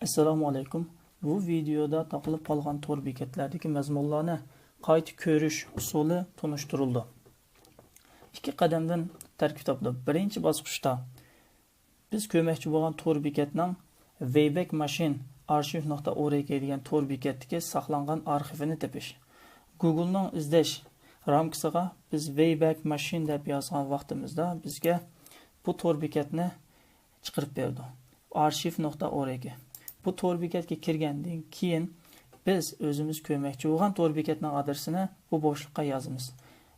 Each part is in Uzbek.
Assalomu alaykum. Bu videoda taqilib qolgan tor bekatlardagi mazmunlarni qayta ko'rish usuli tunishtirildi. Ikki qadamdan tarkib topdi. Birinchi bosqichda biz ko'makchi bo'lgan tor bekatning Wayback Machine archive.org degan tor bekatdagi saqlangan arxivini tepish. Google'ning izlash ramkasiga biz Wayback Machine deb yozgan vaqtimizda bizga bu tor bekatni chiqarib berdi. archive.org. Bu tor bekatga kirgandan keyin biz o'zimiz ko'makchi bo'lgan tor bekatning adresini bu bo'shliqqa yozamiz.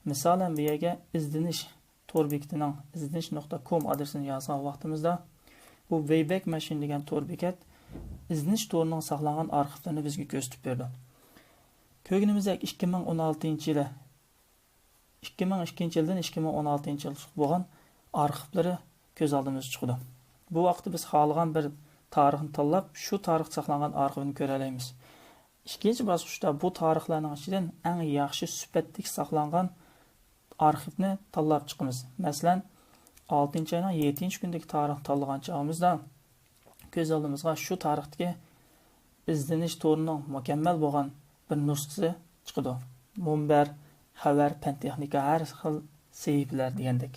Masalan, bu yerga izdinish tor bekatining izdinish.com adresini yozgan vaqtimizda bu Wayback Machine degan tor bekat izdinish torining saqlangan arxivlarini bizga ko'rsatib berdi. Ko'rganimizdek 2002 yildan 2016 yil bo'lgan arxivlari ko'z oldimizga chiqdi. Bu vaqtda biz xohlagan bir tarixni tanlab, shu tarix saqlangan arxivni ko'ra olamiz. Ikkinchi bosqichda bu tarixlarning ichidan eng yaxshi sifatli saqlangan arxivni tanlab chiqamiz. Masalan, 6-oyning 7-kundagi tarixni tanlagan chog'imizda ko'z oldimizga shu tarixdagi izdinish torining mukammal bo'lgan bir nusxasi chiqdi. Munbar, xabar, fan texnika, har xil sahifalar degandek.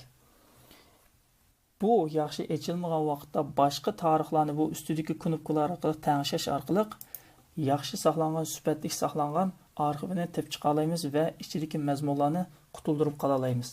Bu yaxshi echilmagan vaqtda boshqa tarixlarni bu ustidagi knopkalar orqali tanishish orqali yaxshi saqlangan, sifatli saqlangan arxivini topib chiqa olamiz va ichidagi mazmunlarni qutuldirib qola olamiz.